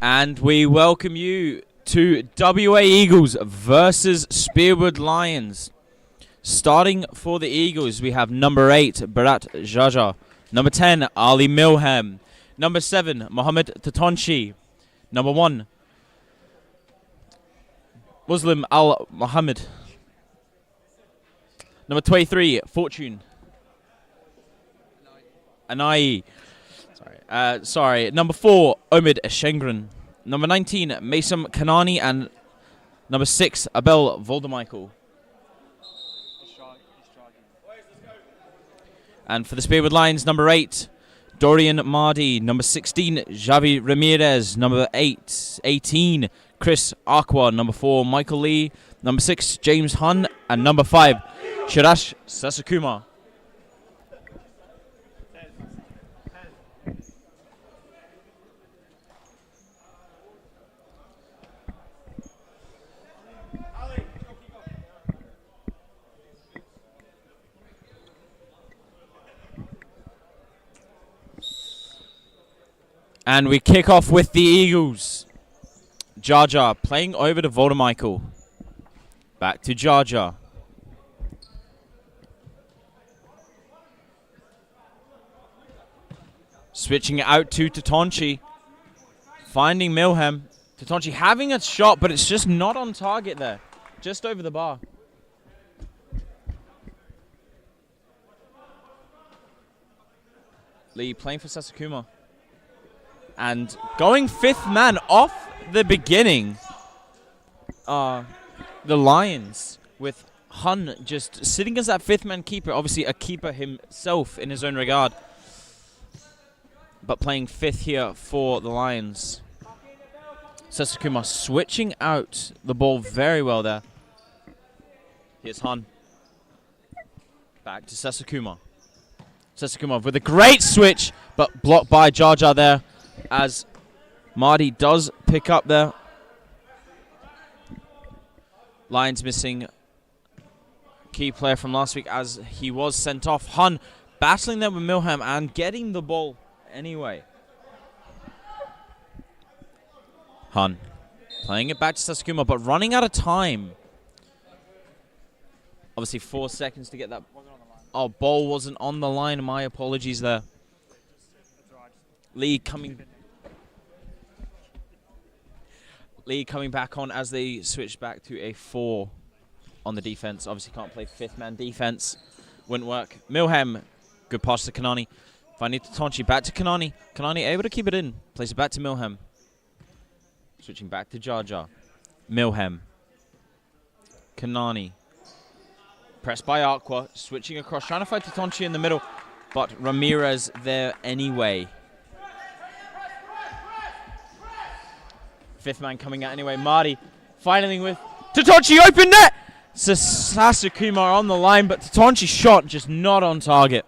And we welcome you to WA Eagles versus Speerwood Lions. Starting for the Eagles, we have number 8, Bharat Jaja. Number 10, Ali Milham. Number 7, Mohammed Tatonchi. Number 1, Muslim Al Muhammad. Number 23, Fortune Anai. Sorry. Number 4, Omid Shengren. Number 19, Mason Kanani. And number 6, Abel Voldemichael. And for the Spearwood Lions, number 8, Dorian Mardi. Number 16, Javi Ramirez. Number 18, Chris Aqua. Number 4, Michael Lee. Number 6, James Hun. And number 5, Shirash Sasakuma. And we kick off with the Eagles. Jaja playing over to Voldemichael. Back to Jaja. Switching it out to Tatonchi. Finding Milham. Tatonchi having a shot, but it's just not on target there. Just over the bar. Lee playing for Sasakuma. And going 5th man off the beginning. The Lions with Hun just sitting as that 5th man keeper. Obviously a keeper himself in his own regard. But playing 5th here for the Lions. Sasakuma switching out the ball very well there. Here's Hun. Back to Sasakuma. Sasakuma with a great switch, but blocked by Jaja there. As Marty does pick up there. Lions missing key player from last week as he was sent off. Hun battling there with Milham and getting the ball anyway. Hun playing it back to Sasakuma, but running out of time. Obviously 4 seconds to get that. Oh, ball wasn't on the line. My apologies there. Lee coming back on as they switch back to a 4 on the defense. Obviously can't play 5th man defense. Wouldn't work. Milham, good pass to Kanani. Finding Tatonchi, back to Kanani. Kanani able to keep it in. Plays it back to Milham. Switching back to Jaja. Milham. Kanani. Pressed by Aqua. Switching across. Trying to fight Tatonchi in the middle. But Ramirez there anyway. 5th man coming out anyway. Marty fighting with Tatonchi, open net! Sasakuma on the line, but Tatonchi's shot just not on target.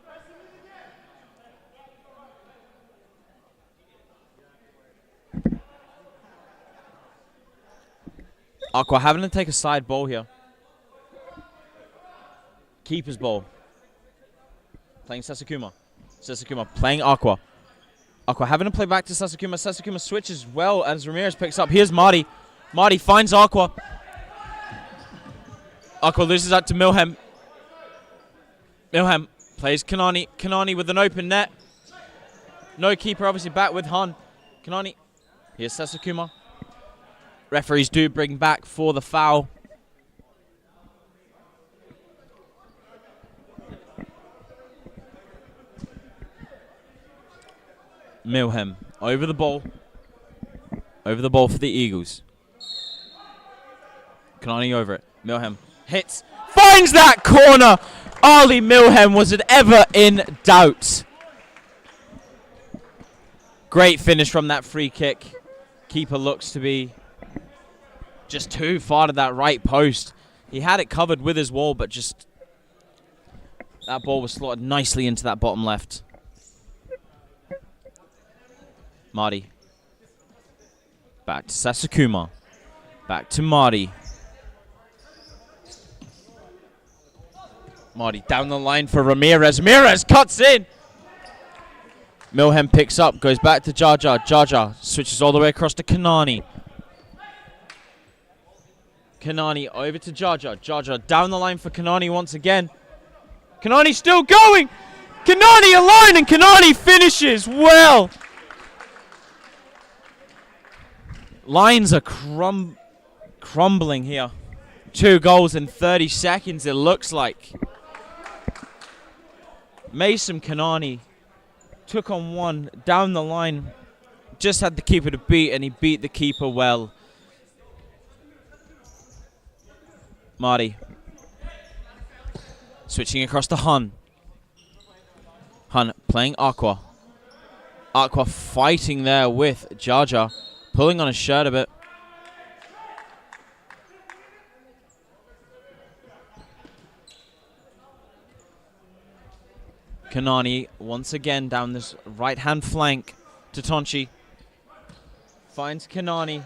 Aqua having to take a side ball here. Keeper's ball. Playing Sasakuma. Sasakuma playing Aqua. Aqua having to play back to Sasakuma. Sasakuma switches well as Ramirez picks up. Here's Marty. Marty finds Aqua. Aqua loses out to Milham. Milham plays Kanani. Kanani with an open net. No keeper, obviously back with Hun. Kanani. Here's Sasakuma. Referees do bring back for the foul. Milham over the ball. Over the ball for the Eagles. Kanani over it. Milham hits. Finds that corner. Ali Milham, was it ever in doubt? Great finish from that free kick. Keeper looks to be just too far to that right post. He had it covered with his wall, but just that ball was slotted nicely into that bottom left. Marty. Back to Sasakuma. Back to Marty. Marty down the line for Ramirez. Ramirez cuts in. Milhem picks up, goes back to Jaja. Jaja switches all the way across to Kanani. Kanani over to Jaja. Jaja down the line for Kanani once again. Kanani still going! Kanani alone, and Kanani finishes well! Lines are crumbling here. 2 goals in 30 seconds, it looks like. Mason Kanani took on one down the line. Just had the keeper to beat, and he beat the keeper well. Marty. Switching across to Hun. Hun playing Aqua. Aqua fighting there with Jaja. Pulling on his shirt a bit. Kanani once again down this right-hand flank to Tonchi. Finds Kanani.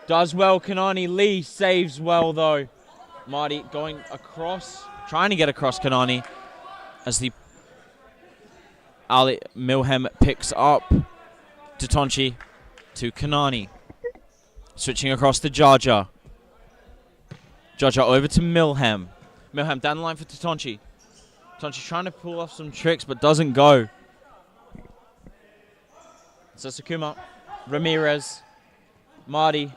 Does well, Kanani. Lee saves well, though. Marty going across, trying to get across Kanani as the Ali Milhem picks up to Tonchi to Kanani. Switching across to Jaja. Jaja over to Milhem. Milhem down the line for Tonchi. Tonchi trying to pull off some tricks but doesn't go. Sasakuma. Ramirez. Marty.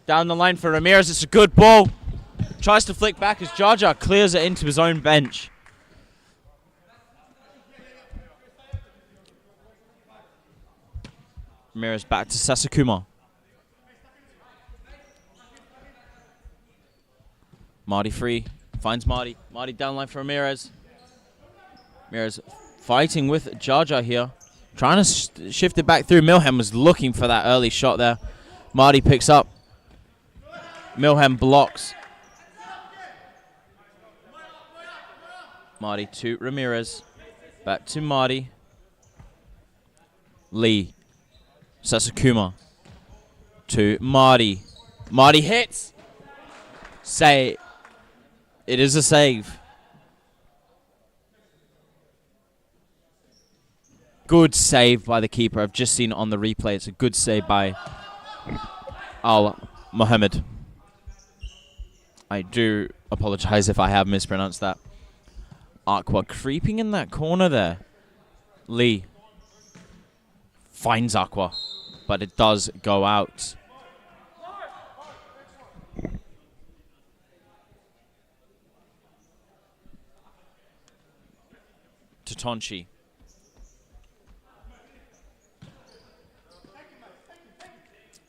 Down the line for Ramirez. It's a good ball. Tries to flick back as Jaja clears it into his own bench. Ramirez back to Sasakuma. Marty free. Finds Marty. Marty down the line for Ramirez. Ramirez fighting with Jaja here. Trying to shift it back through. Milhem was looking for that early shot there. Marty picks up. Milhem blocks. Marty to Ramirez. Back to Marty. Lee. Sasakuma. To Marty. Marty hits. Say. It is a save. Good save by the keeper. I've just seen it on the replay. It's a good save by Al Mohammed. I do apologize if I have mispronounced that. Aqua creeping in that corner there. Lee finds Aqua, but it does go out. To Tonchi.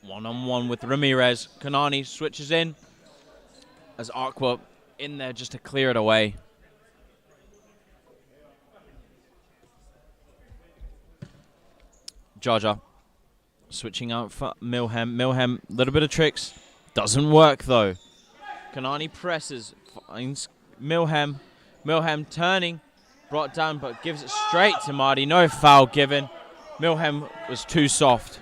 One-on-one with Ramirez. Kanani switches in as Aqua in there just to clear it away. Jaja switching out for Milhem. Milhem, little bit of tricks. Doesn't work though. Kanani presses, finds Milhem. Milhem turning, brought down but gives it straight to Marty. No foul given. Milhem was too soft.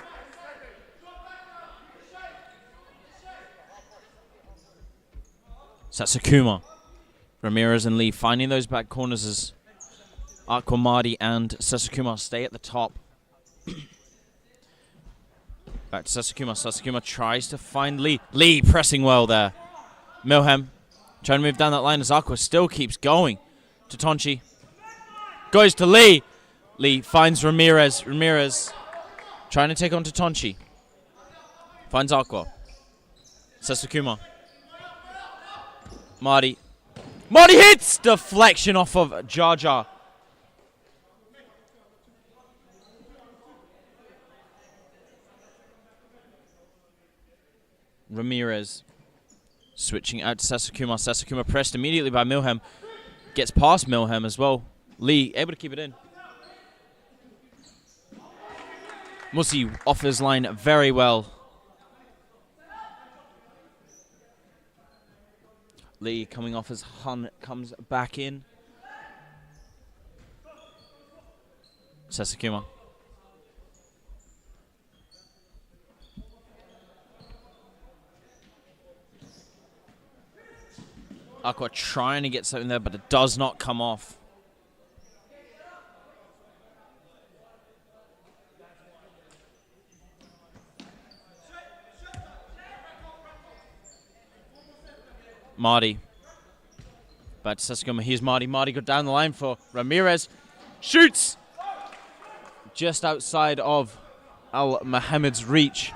Sasakuma. Ramirez and Lee finding those back corners as Aqua, Marty and Sasakuma stay at the top. Back to Sasakuma. Sasakuma tries to find Lee. Lee pressing well there. Milhem trying to move down that line as Aqua still keeps going. To Tonchi. Goes to Lee. Lee finds Ramirez. Ramirez trying to take on to Tonchi. Finds Aqua. Sasakuma. Marty. Marty hits! Deflection off of Jaja. Ramirez switching out to Sasakuma. Sasakuma pressed immediately by Milhem. Gets past Milhem as well. Lee able to keep it in. Musi off his line very well. Lee coming off as Hun comes back in. Sasakuma. Aqua trying to get something there, but it does not come off. Marty. Back to Sasakuma. Here's Marty. Marty got down the line for Ramirez. Shoots! Just outside of Al Mohammed's reach,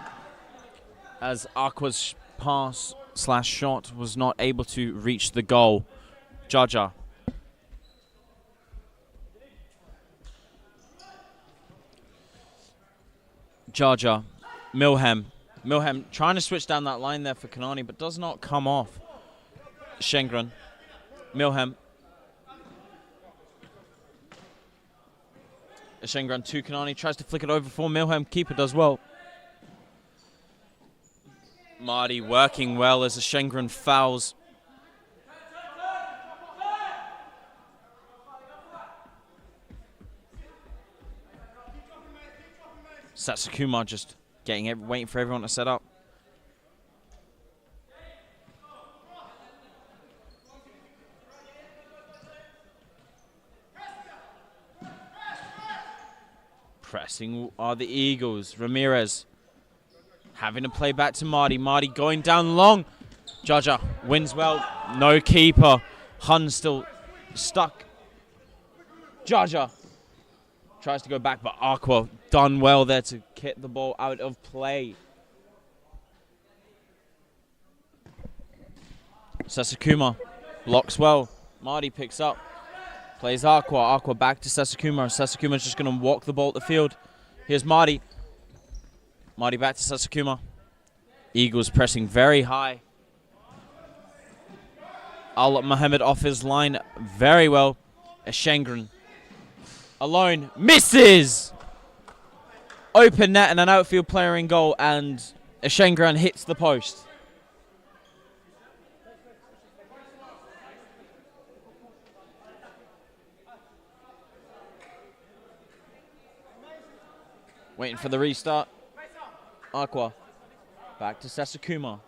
as Aqua's pass / shot was not able to reach the goal. Jaja. Jaja. Milham. Milham trying to switch down that line there for Kanani, but does not come off. Shengren. Milham. Shengren to Kanani, tries to flick it over for Milham. Keeper does well. Marty working well as Shengren fouls. Satsukuma just waiting for everyone to set up. Pressing are the Eagles. Ramirez having to play back to Marty. Marty going down long. Jaja wins well. No keeper. Hun still stuck. Jaja tries to go back, but Aqua done well there to get the ball out of play. Sasakuma blocks well. Marty picks up. Plays Aqua. Aqua back to Sasakuma. Sasakuma's just going to walk the ball at the field. Here's Marty. Marty back to Sasakuma. Eagles pressing very high. Al Mohammed off his line very well. Shengren alone. Misses! Open net and an outfield player in goal, and Shengren hits the post. Waiting for the restart. Aqua. Back to Sasakuma.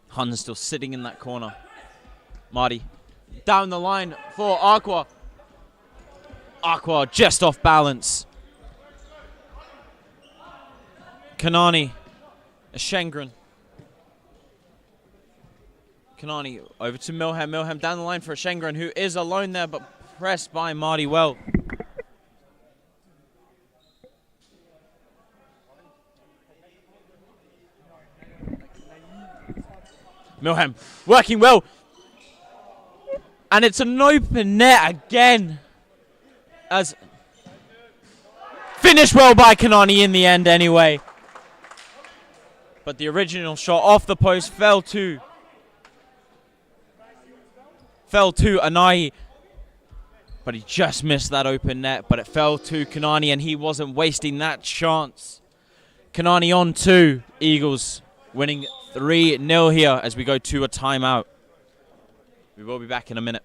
Hun still sitting in that corner. Marty. Down the line for Aqua. Aqua just off balance. Kanani. Shengren. Kanani over to Milham. Milham down the line for Shengren, who is alone there, but pressed by Marty well. Milham working well. And it's an open net again. As finished well by Kanani in the end anyway. But the original shot off the post fell to Anai. But he just missed that open net. But it fell to Kanani, and he wasn't wasting that chance. Kanani on 2. Eagles winning 3-0 here as we go to a timeout. We will be back in a minute.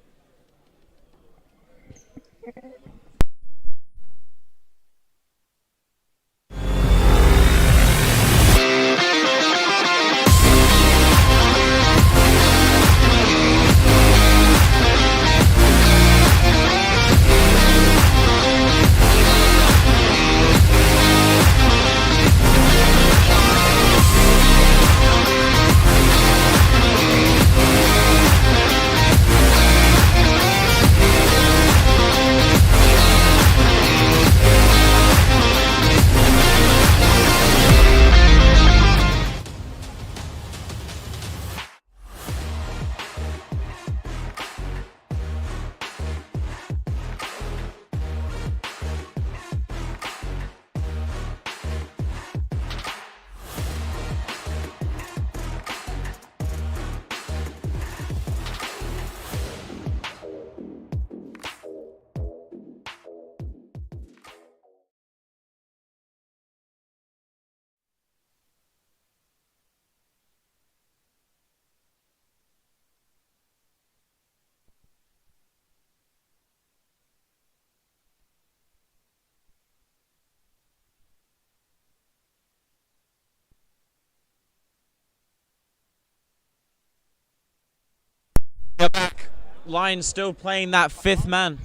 Back. Lions still playing that 5th man.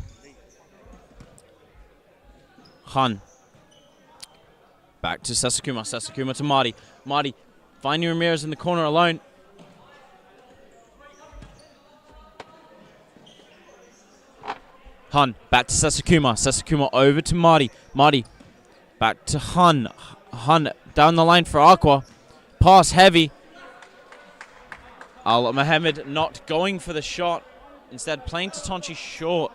Hun. Back to Sasakuma. Sasakuma to Marty. Marty finding Ramirez in the corner alone. Hun, back to Sasakuma. Sasakuma over to Marty. Marty, back to Hun. Hun, down the line for Aqua. Pass heavy. Al Mohammed not going for the shot. Instead, playing Tatonchi short.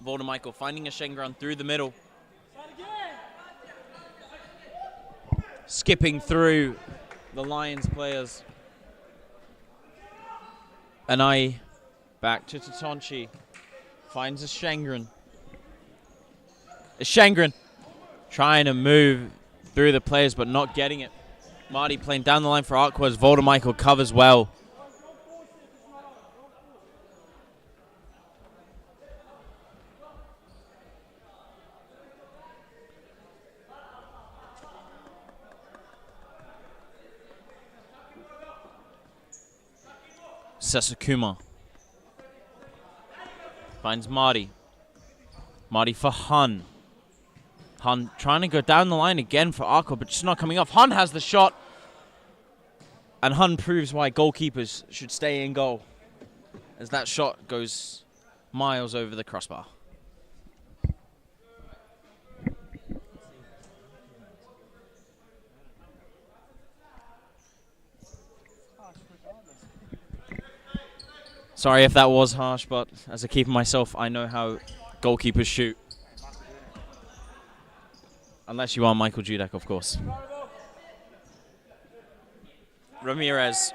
Michael finding a Shengrun through the middle. Skipping through the Lions players. Anai back to Tatonchi. Finds a Shengrun. A Shengrun trying to move through the players but not getting it. Marty playing down the line for Aqua as Michael covers well. Sasakuma finds Marty. Marty for Hun. Hun trying to go down the line again for Aqua, but just not coming off. Hun has the shot. And Hun proves why goalkeepers should stay in goal, as that shot goes miles over the crossbar. Sorry if that was harsh, but as a keeper myself, I know how goalkeepers shoot. Unless you are Michael Dudek, of course. Ramirez.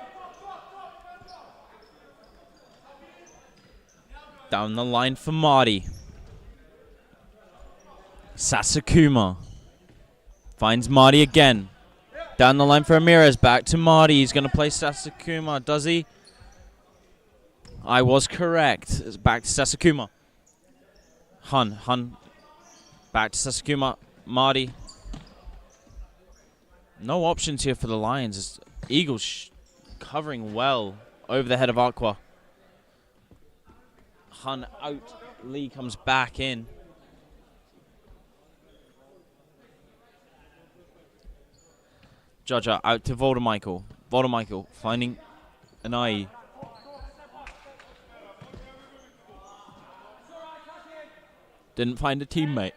Down the line for Marty. Sasakuma. Finds Marty again. Down the line for Ramirez. Back to Marty. He's going to play Sasakuma. Does he? I was correct. It's back to Sasakuma. Hun. Back to Sasakuma. Marty. No options here for the Lions. Eagles covering well over the head of Aqua. Hun out. Lee comes back in. Jaja out to Michael. Michael finding an eye. Didn't find a teammate.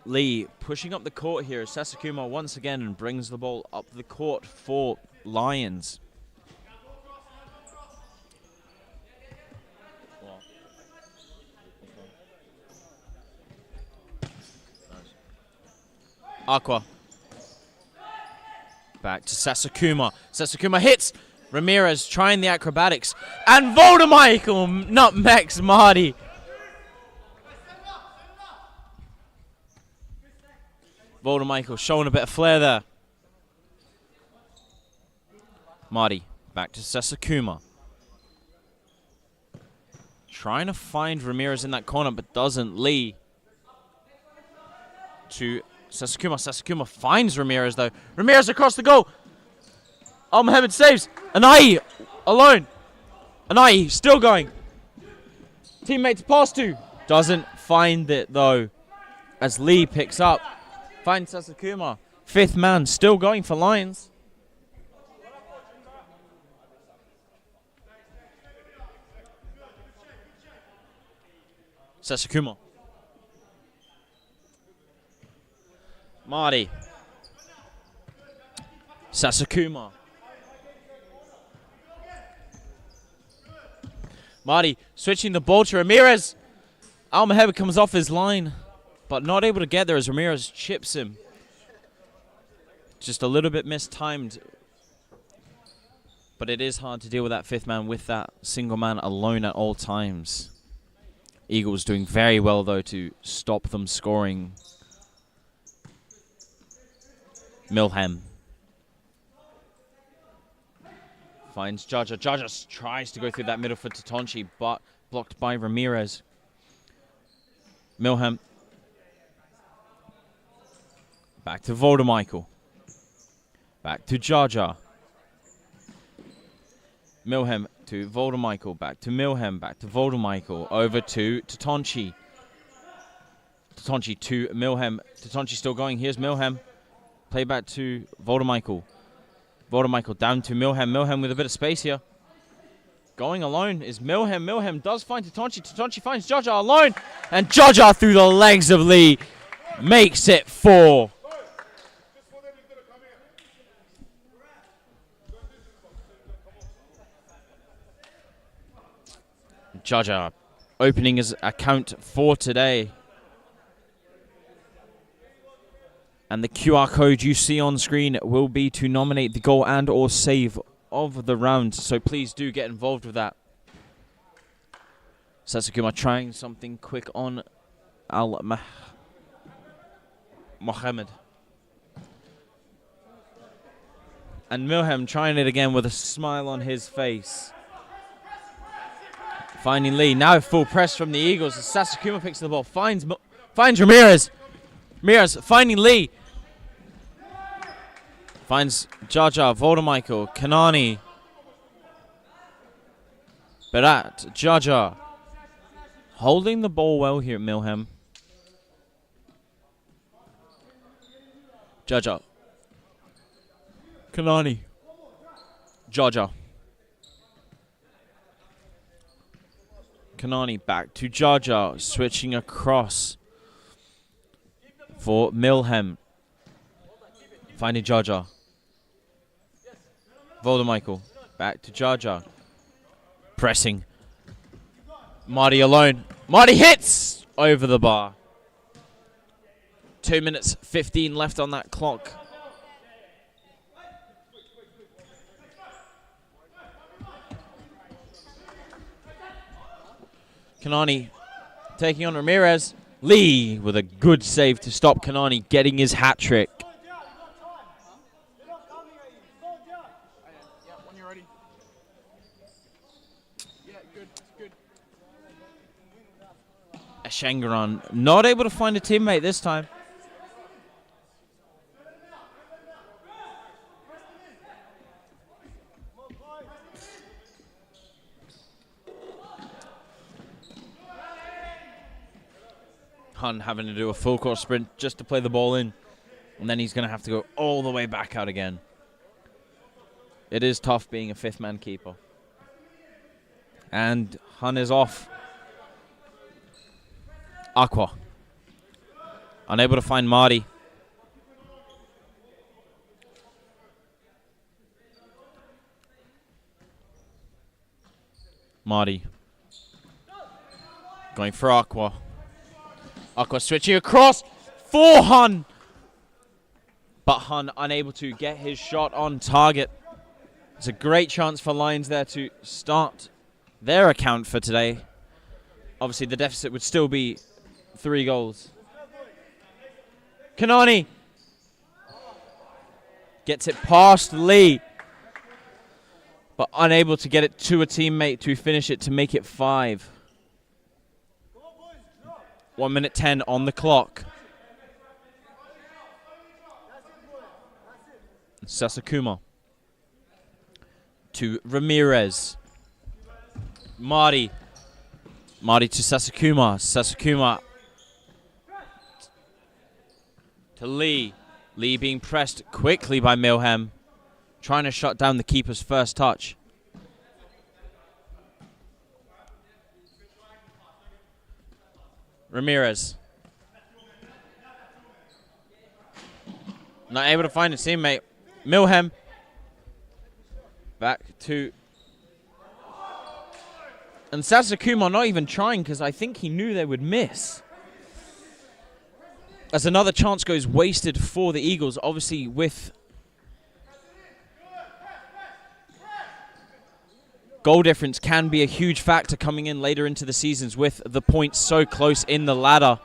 Lee pushing up the court here as Sasakuma once again and brings the ball up the court for Lions. Aqua. Back to Sasakuma. Sasakuma hits. Ramirez trying the acrobatics. And Michael nutmegs Marty. Michael showing a bit of flair there. Marty back to Sasakuma. Trying to find Ramirez in that corner but doesn't. Lee to Sasakuma. Sasakuma finds Ramirez though. Ramirez across the goal. Al Mohammed saves. Anai alone. Anai still going. Teammate to pass to. Doesn't find it though. As Lee picks up. Finds Sasakuma. Fifth man still going for Lions. Sasakuma. Marty. Sasakuma. Marty switching the ball to Ramirez. Al Mohammed comes off his line, but not able to get there as Ramirez chips him. Just a little bit mistimed. But it is hard to deal with that fifth man with that single man alone at all times. Eagles doing very well, though, to stop them scoring. Milham. Finds Jaja. Jaja tries to go through that middle for Tatonchi, but blocked by Ramirez. Milham. Back to Michael. Back to Jaja. Milham to Michael. Back to Milham. Back to Michael. Over to Tatonchi. Tatonchi to Milham. Tatonchi still going. Here's Milham. Play back to Voldemichael. Voldemichael down to Milhem. Milhem with a bit of space here. Going alone is Milhem. Milhem does find Tatonchi. Tatonchi finds Jaja alone. And Jaja through the legs of Lee makes it 4. Jaja opening his account for today. And the QR code you see on screen will be to nominate the goal and or save of the round. So please do get involved with that. Sasakuma trying something quick on Mohammed. And Milhem trying it again with a smile on his face. Finding Lee. Now full press from the Eagles. Sasakuma picks the ball. Finds Ramirez. Ramirez finding Lee. Finds Jaja, Voldemichael, Kanani. Barat, Jaja. Holding the ball well here at Milhem. Jaja. Kanani. Jaja. Kanani back to Jaja, switching across for Milhem. Finding Jaja. Voldemichael back to Jaja. Pressing. Marty alone. Marty hits over the bar. 2 minutes 15 left on that clock. Kanani taking on Ramirez. Lee with a good save to stop Kanani getting his hat trick. Shangaran not able to find a teammate this time. Hun having to do a full court sprint just to play the ball in. And then he's going to have to go all the way back out again. It is tough being a fifth man keeper. And Hun is off. Aqua. Unable to find Marty. Marty. Going for Aqua. Aqua switching across for Hun. But Hun unable to get his shot on target. It's a great chance for Lions there to start their account for today. Obviously the deficit would still be 3 goals. Kanani gets it past Lee, but unable to get it to a teammate to finish it to make it 5. 1 minute 10 on the clock. Sasakuma to Ramirez. Marty to Sasakuma. Sasakuma to Lee. Lee being pressed quickly by Milhem. Trying to shut down the keeper's first touch. Ramirez. Not able to find a teammate. Milhem. Back to... And Sasakuma not even trying because I think he knew they would miss. As another chance goes wasted for the Eagles, obviously with goal difference can be a huge factor coming in later into the seasons with the points so close in the ladder.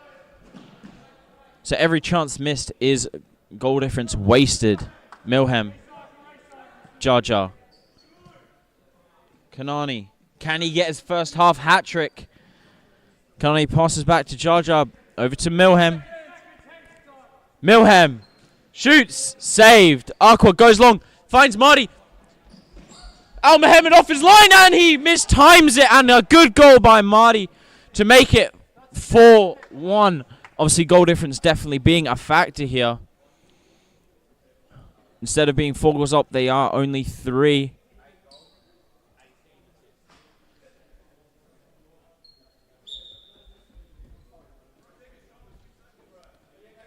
So every chance missed is goal difference wasted. Milhem. Jaja. Kanani. Can he get his first half hat trick? Kanani passes back to Jaja. Over to Milhem. Milhem shoots, saved. Aqua goes long, finds Marty. Al Mohammed off his line and he mistimes it, and a good goal by Marty to make it 4-1. Obviously goal difference definitely being a factor here. Instead of being 4 goals up, they are only 3.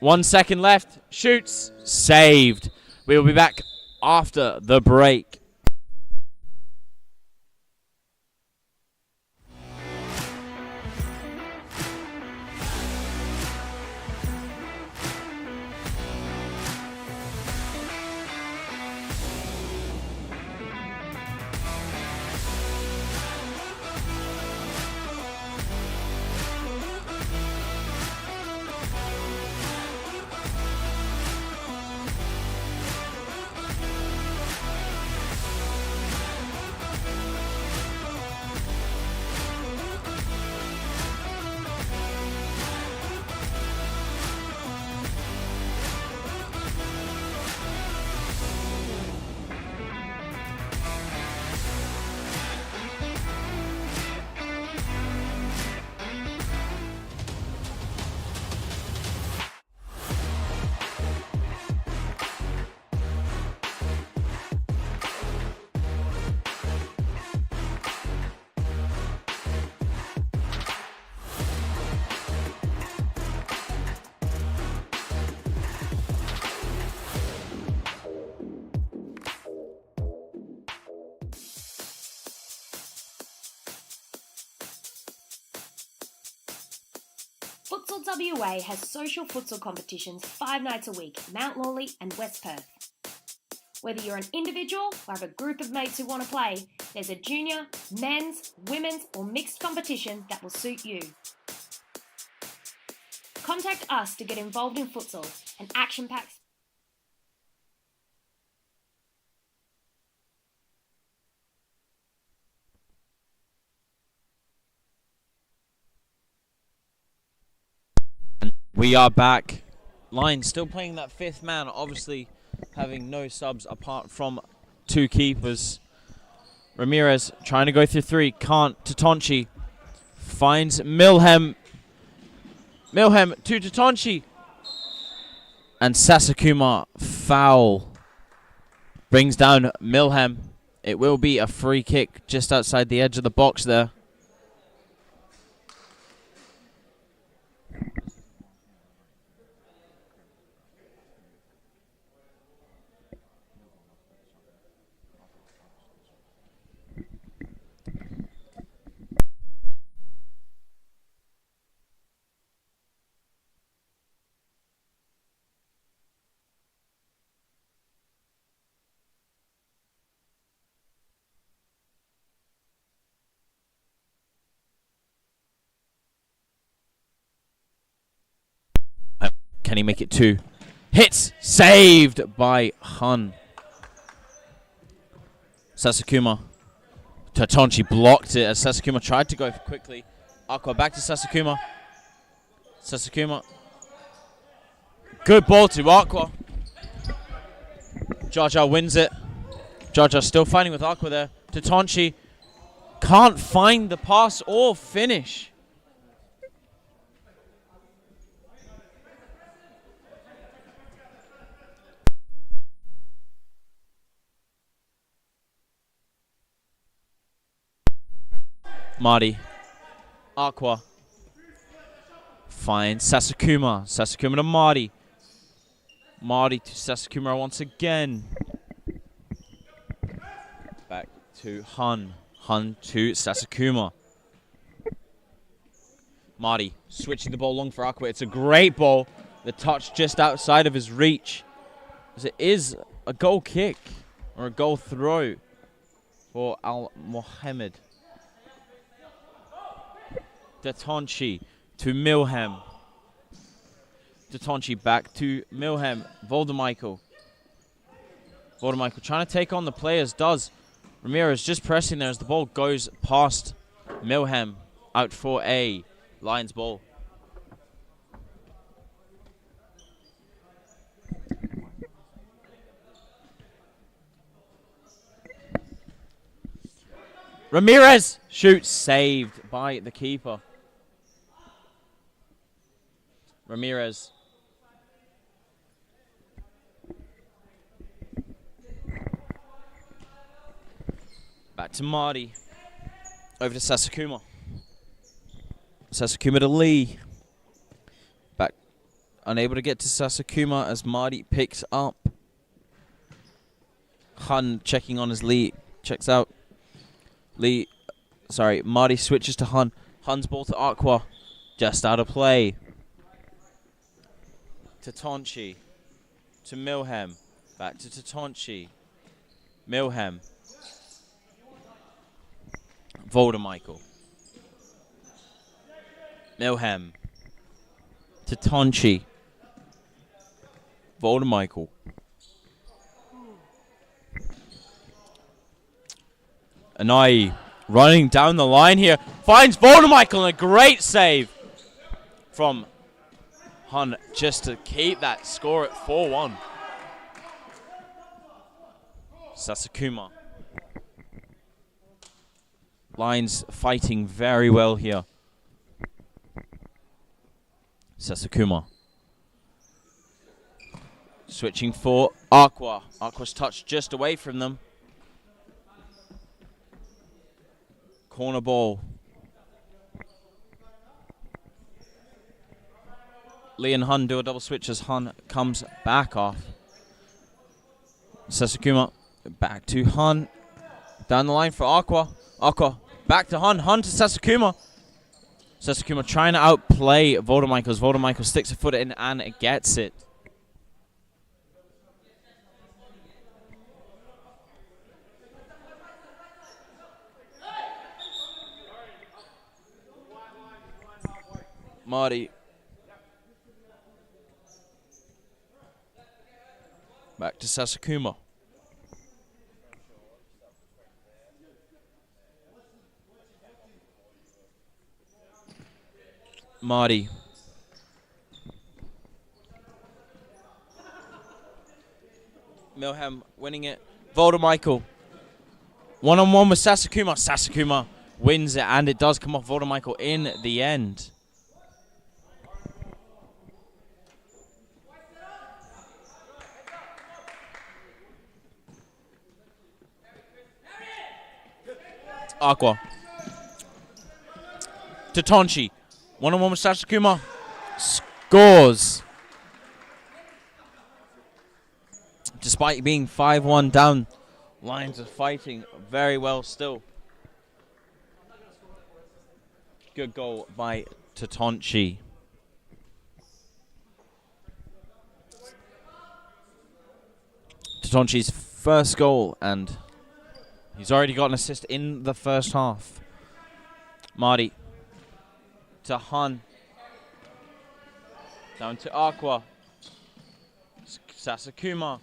One second left. Shoots. Saved. We will be back after the break. Futsal WA has social futsal competitions 5 nights a week, Mount Lawley and West Perth. Whether you're an individual or have a group of mates who want to play, there's a junior, men's, women's or mixed competition that will suit you. Contact us to get involved in futsal and action-packed. We are back. Lions still playing that 5th man, obviously having no subs apart from 2 keepers. Ramirez trying to go through 3, can't. Tatonchi finds Milhem. Milhem to Tatonchi. And Sasakuma foul. Brings down Milhem. It will be a free kick just outside the edge of the box there. Can he make it 2? Hits! Saved by Hun. Sasakuma. Tatonchi blocked it as Sasakuma tried to go quickly. Aqua back to Sasakuma. Sasakuma. Good ball to Aqua. Jaja wins it. Jaja still fighting with Aqua there. Tatonchi can't find the pass or finish. Marty. Aqua. Finds Sasakuma. Sasakuma to Marty. Marty to Sasakuma once again. Back to Hun. Hun to Sasakuma. Marty switching the ball long for Aqua. It's a great ball. The touch just outside of his reach. As it is a goal kick. Or a goal throw for Al Mohammed. Tatonchi to Milhem. Tatonchi back to Milhem. Voldemichael. Voldemichael trying to take on the players. Does. Ramirez just pressing there as the ball goes past Milhem. Out for a Lions ball. Ramirez shoots. Saved by the keeper. Back to Marty. Over to Sasakuma. Sasakuma to Lee. Back. Unable to get to Sasakuma as Marty picks up. Hun checking on his Lee. Checks out. Lee. Sorry, Marty switches to Hun. Hun's ball to Aqua. Just out of play. To Tonchi. To Milhem. Back to Tonchi. Milhem. Voldemichael. Milhem. To Tonchi. Voldemichael. Anai running down the line here. Finds Voldemichael and a great save from Hun just to keep that score at 4-1. Sasakuma. Lions fighting very well here. Sasakuma. Switching for Aqua. Aqua's touch just away from them. Corner ball. Lee and Hun do a double switch as Hun comes back off. Sasakuma back to Hun. Down the line for Aqua. Aqua back to Hun. Hun to Sasakuma. Sasakuma trying to outplay Voldemichael as Voldemichael sticks a foot in and gets it. Marty. Back to Sasakuma. Marty. Milhem winning it. Voldemichael. One-on-one with Sasakuma. Sasakuma wins it, and it does come off Voldemichael in the end. Aqua. To Tonchi. One-on-one with Sasakuma. Scores. Despite being 5-1 down, Lions are fighting very well still. Good goal by Tatonchi. Tatonchi's first goal, and he's already got an assist in the first half. Marty. To Hun. Down to Aqua. Sasakuma.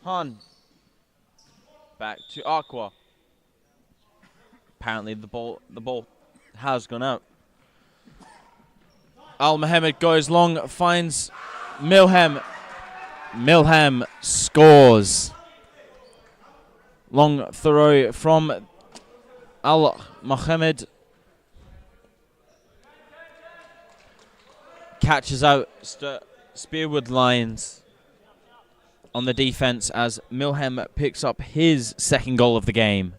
Hun. Back to Aqua. Apparently the ball has gone out. Al Mohammed goes long, finds Milhem. Milhem scores. Long throw from Al Mohammed. Catches out Speerwood Lions on the defense as Milhem picks up his second goal of the game.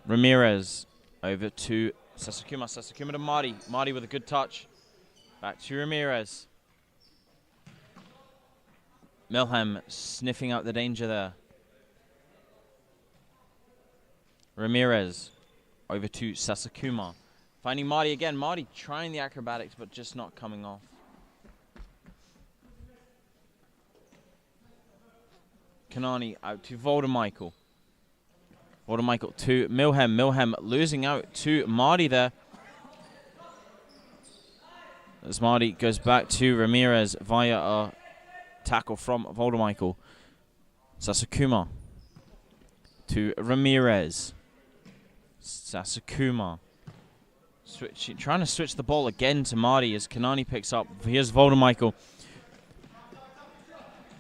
Ramirez over to Sasakuma. Sasakuma to Marty. Marty with a good touch. Back to Ramirez. Milhem sniffing out the danger there. Ramirez over to Sasakuma. Finding Marty again. Marty trying the acrobatics, but just not coming off. Kanani out to Voldemichael. Voldemichael to Milhem. Milhem losing out to Marty there. As Marty goes back to Ramirez via a tackle from Voldemichael. Sasakuma to Ramirez. Sasakuma. Trying to switch the ball again to Marty as Kanani picks up. Here's Voldemichael.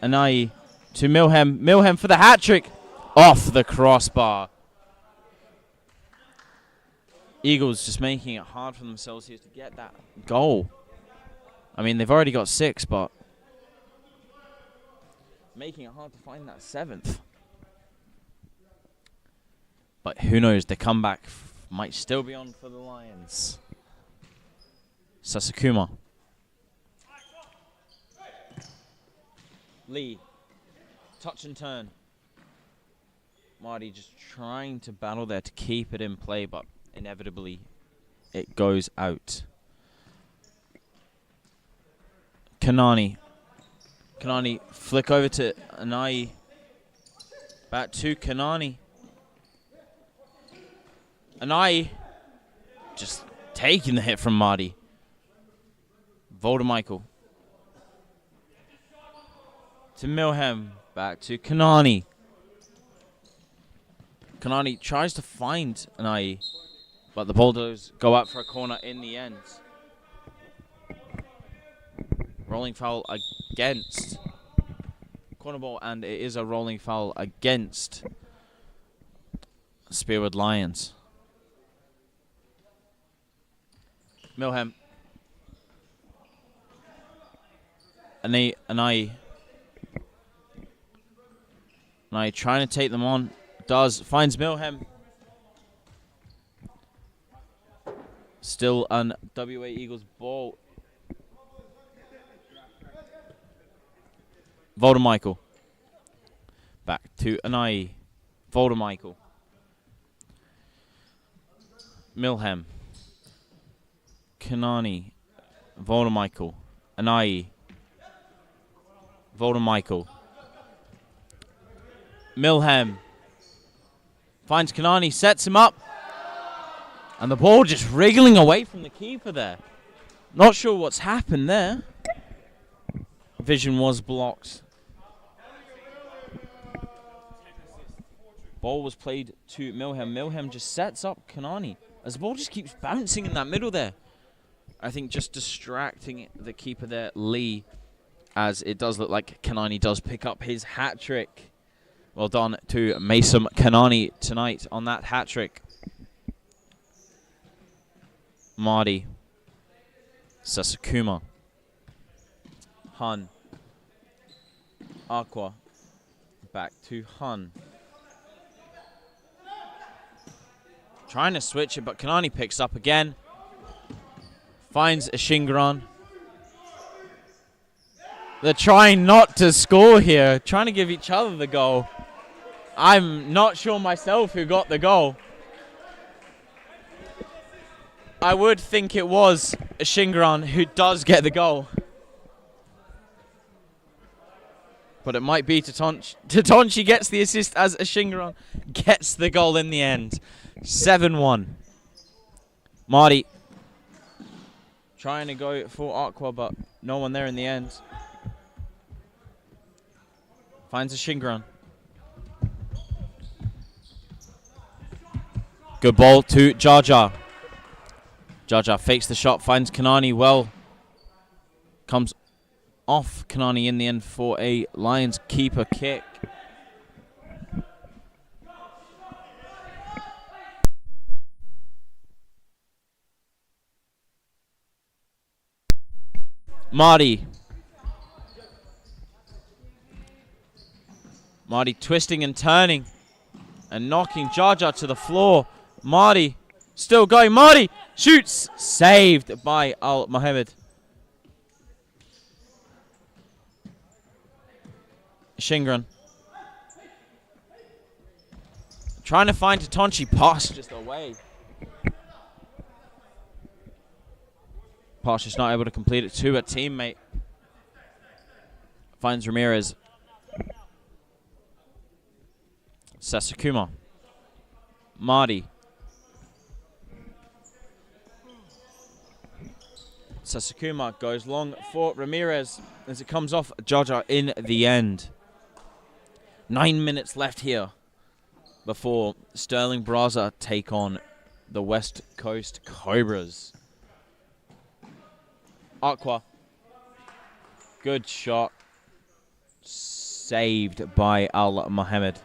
Anai to Milhem. Milhem for the hat-trick. Off the crossbar. Eagles just making it hard for themselves here to get that goal. I mean, they've already got 6, but making it hard to find that 7th. But who knows? The comeback might still be on for the Lions. Sasakuma. Lee. Touch and turn. Marty just trying to battle there to keep it in play, but inevitably it goes out. Kanani. Kanani flick over to Anai. Back to Kanani. Anai just taking the hit from Marty. Voldemichael. To Milham. Back to Kanani. Kanani tries to find Anai, but the Bulldogs go out for a corner in the end. Rolling foul against corner ball, and it is a rolling foul against Speerwood Lions. Milham. Anai trying to take them on. Finds Milham. Still an WA Eagles ball. Voldemichael. Back to Anai. Voldemichael. Milham. Kanani. Voldemichael. Anai. Voldemichael. Milham. Finds Kanani, sets him up. And the ball just wriggling away from the keeper there. Not sure what's happened there. Vision was blocked. Ball was played to Milham. Milham just sets up Kanani. As the ball just keeps bouncing in that middle there. I think just distracting the keeper there, Lee. As it does look like Kanani does pick up his hat trick. Well done to Mason Kanani tonight on that hat trick. Marty. Sasakuma. Hun. Aqua. Back to Hun. Trying to switch it, but Kanani picks up again. Finds Ashingran. They're trying not to score here. Trying to give each other the goal. I'm not sure myself who got the goal. I would think it was Ashingran who does get the goal. But it might be Tatonchi. Tatonchi gets the assist as Ashingran gets the goal in the end. 7-1. Marty trying to go for Aqua, but no one there in the end. Finds Ashingran. Good ball to Jaja. Jaja fakes the shot, finds Kanani well. Comes off Kanani in the end for a Lions keeper kick. Marty. Marty twisting and turning and knocking Jaja to the floor. Marty still going. Marty shoots. Saved by Al Mohammed. Shingran. Trying to find Tatonchi. Pass just away. Pass just not able to complete it to a teammate. Finds Ramirez. Sasakuma. Marty. Sasakuma goes long for Ramirez as it comes off Jaja in the end. 9 minutes left here before Sterling Braza take on the West Coast Cobras. Aqua. Good shot. Saved by Al Mohammed.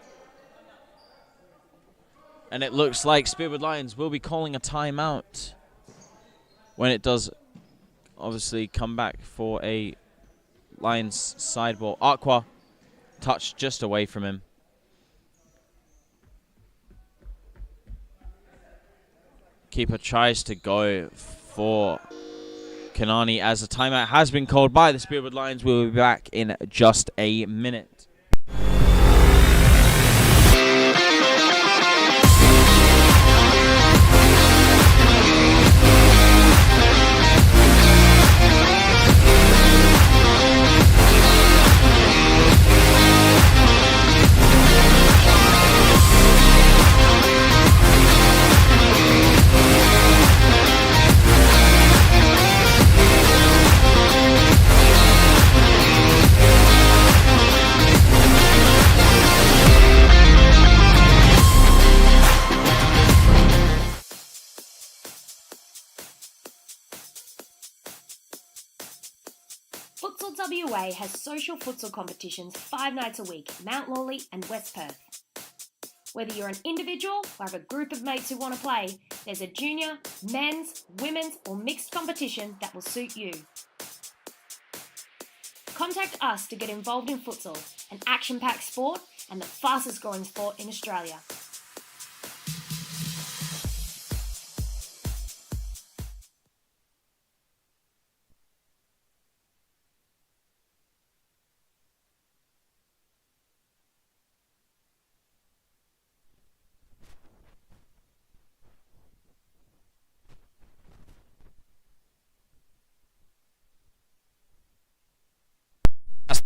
And it looks like Speerwood Lions will be calling a timeout when it does obviously come back for a Lions side ball. Aqua touched just away from him. Keeper tries to go for Kanani as a timeout has been called by the Speerwood Lions. We'll be back in just a minute. Futsal WA has social futsal competitions 5 nights a week, Mount Lawley and West Perth. Whether you're an individual or have a group of mates who want to play, there's a junior, men's, women's or mixed competition that will suit you. Contact us to get involved in futsal, an action-packed sport and the fastest growing sport in Australia.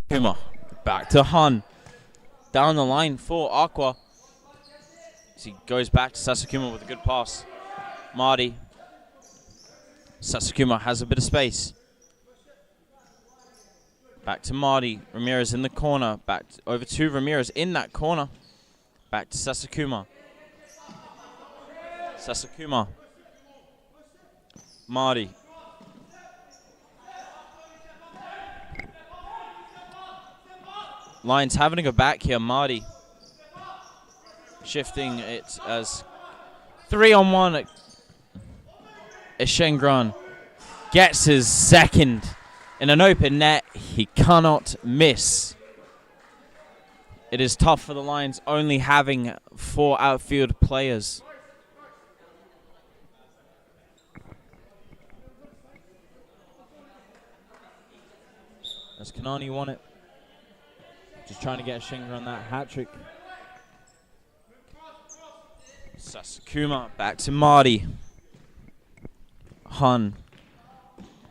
Puma back to Hun. Down the line for Aqua. As he goes back to Sasakuma with a good pass. Marty. Sasakuma has a bit of space. Back to Marty. Ramirez in the corner. Back over to Ramirez in that corner. Back to Sasakuma. Sasakuma. Marty. Lions having to go back here. Marty shifting it as 3-on-1. Ishengran gets his second in an open net. He cannot miss. It is tough for the Lions only having 4 outfield players. As Kanani won it. Just trying to get a Shinger on that hat-trick. Sasakuma back to Marty. Hun.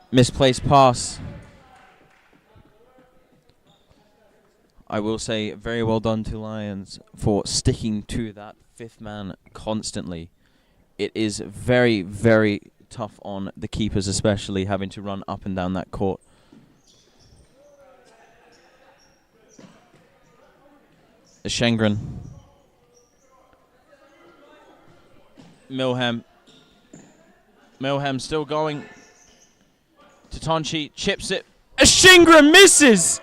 Misplaced pass. I will say very well done to Lions for sticking to that 5th man constantly. It is very, very tough on the keepers, especially having to run up and down that court. Shengren. Milham. Milham still going. Tatonchi chips it. Shengren misses!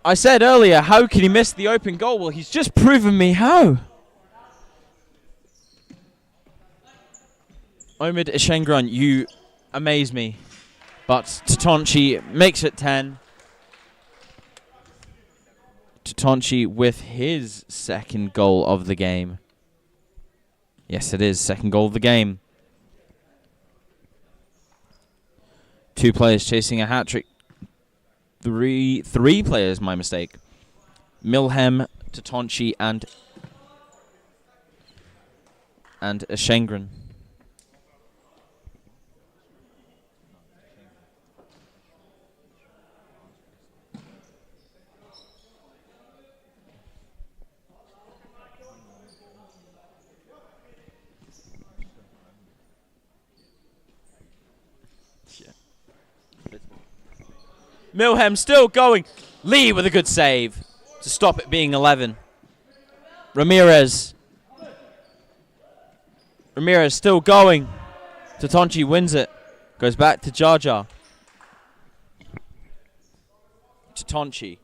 I said earlier, how can he miss the open goal? Well, he's just proven me how. Omid Shengren, you amaze me. But Tatonchi makes it 10. Tatonchi with his second goal of the game. Yes, it is. Second goal of the game. 2 players chasing a hat-trick. Three players, my mistake. Milhem, Tatonchi, and Shengren. Milhem still going. Lee with a good save to stop it being 11. Ramirez. Ramirez still going. Tatonchi wins it. Goes back to Jaja. Tatonchi.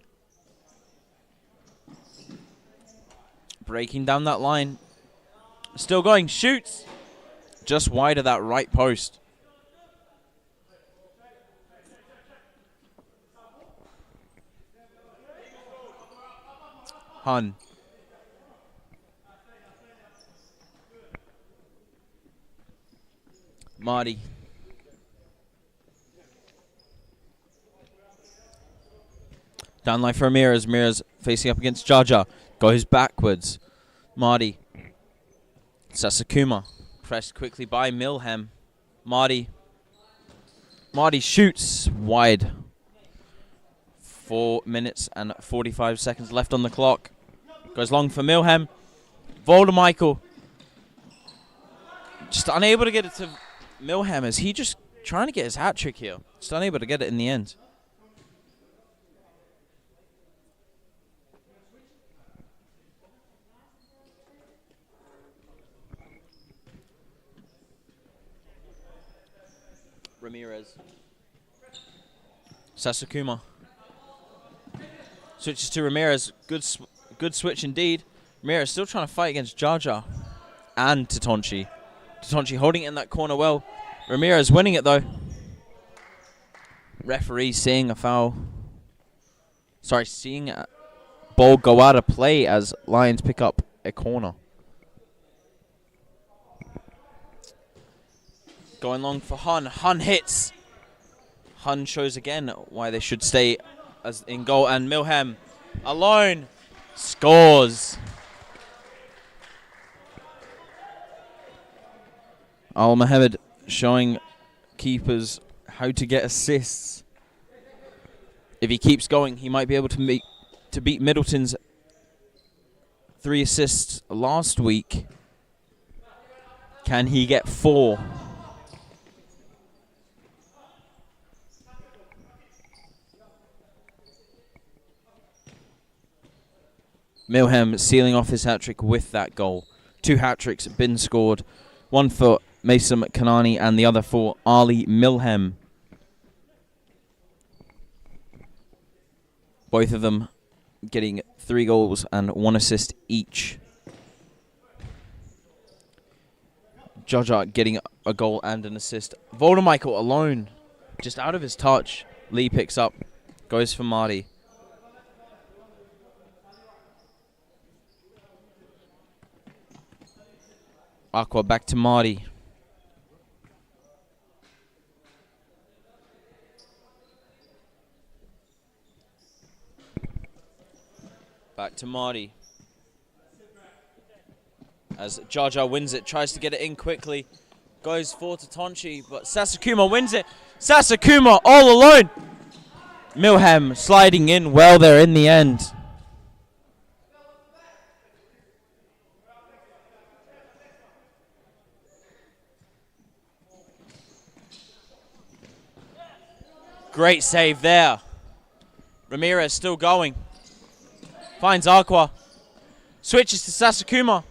Breaking down that line. Still going. Shoots. Just wide of that right post. Hun. Marty. Down line for Ramirez. Ramirez facing up against Jaja. Goes backwards. Marty. Sasakuma. Pressed quickly by Milhem. Marty. Marty shoots wide. 4 minutes and 45 seconds left on the clock. Goes long for Milhem. Voldemichael. Just unable to get it to Milhem. Is he just trying to get his hat trick here? Just unable to get it in the end. Ramirez. Sasakuma. Switches to Ramirez. Good switch indeed. Ramirez still trying to fight against Jaja and Tatonchi. Tatonchi holding it in that corner well. Ramirez winning it though. Referee seeing a foul. Sorry, seeing a ball go out of play as Lions pick up a corner. Going long for Hun. Hun hits. Hun shows again why they should stay as in goal. And Milhem alone scores. Al Mohammed showing keepers how to get assists. If he keeps going, he might be able to beat Middleton's 3 assists last week. Can he get 4? Milhem sealing off his hat-trick with that goal. 2 hat-tricks been scored. One for Mason Kanani and the other for Ali Milhem. Both of them getting 3 goals and 1 assist each. Jaja getting a goal and an assist. Voldemichael alone, just out of his touch. Lee picks up, goes for Marty. Aqua back to Marty. Back to Marty. As Jaja wins it, tries to get it in quickly. Goes for Tatonchi, but Sasakuma wins it. Sasakuma all alone. Milhem sliding in well there in the end. Great save there. Ramirez still going. Finds Aqua. Switches to Sasakuma.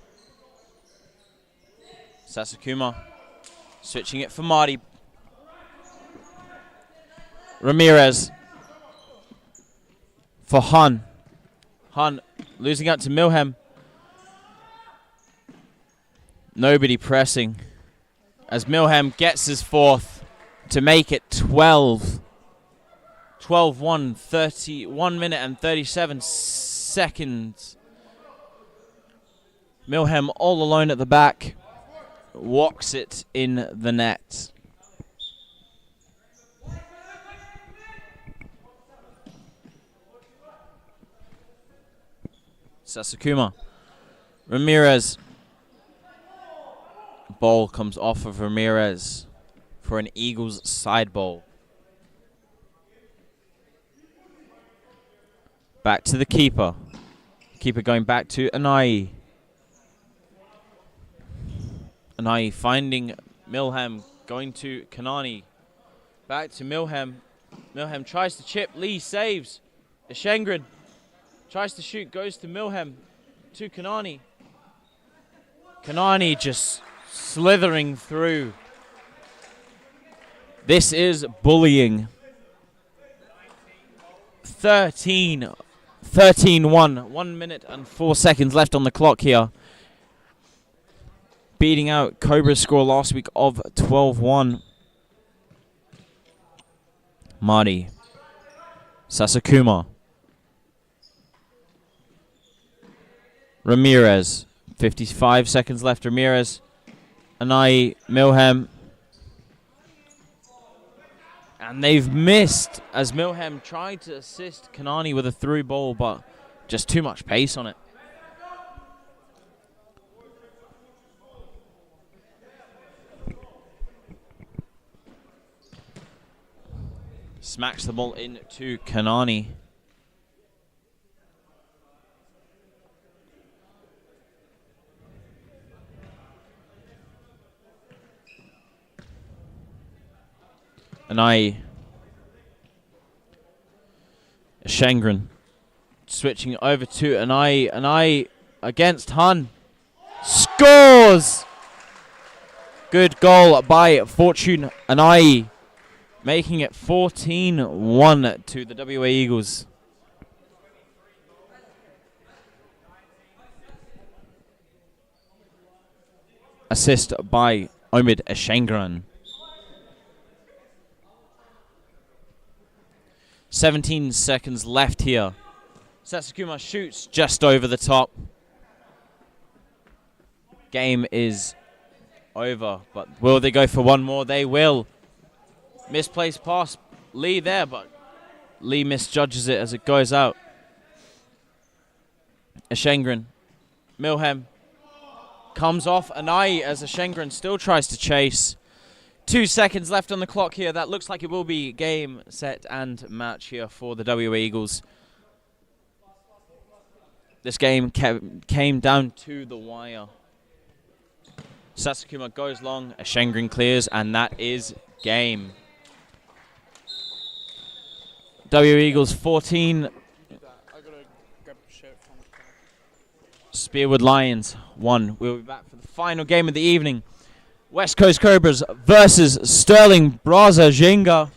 Sasakuma switching it for Marty. Ramirez for Hun. Hun losing out to Milhem. Nobody pressing as Milhem gets his 4th to make it 12. 12-1, 31 minute and 37 seconds. Milhem all alone at the back. Walks it in the net. Sasakuma. Ramirez. Ball comes off of Ramirez for an Eagles side ball. Back to the keeper. Keeper going back to Anai. Anai finding Milhem. Going to Kanani. Back to Milhem. Milhem tries to chip. Lee saves. Ishengren tries to shoot. Goes to Milhem. To Kanani. Kanani just slithering through. This is bullying. 13-1. 1 minute and 4 seconds left on the clock here. Beating out Cobra's score last week of 12-1. Marty. Sasakuma. Ramirez. 55 seconds left. Ramirez. Anai. Milhem. And they've missed as Milhem tried to assist Kanani with a through ball, but just too much pace on it. Smacks the ball into Kanani. And Shengren switching over to Anai against Hun. Scores! Good goal by Fortune Anai, making it 14-1 to the WA Eagles. Assist by Omid Shengren. 17 seconds left here. Satsukuma shoots just over the top. Game is over, but will they go for one more? They will. Misplaced pass, Lee there, but Lee misjudges it as it goes out. Ashengren. Milhem comes off Anai as Ashengren still tries to chase. 2 seconds left on the clock here. That looks like it will be game, set, and match here for the WA Eagles. This game came down to the wire. Satsukuma goes long, Ashengren clears, and that is game. WA Eagles 14. Speerwood Lions 1. We'll be back for the final game of the evening. West Coast Cobras versus Sterling Braza Jenga.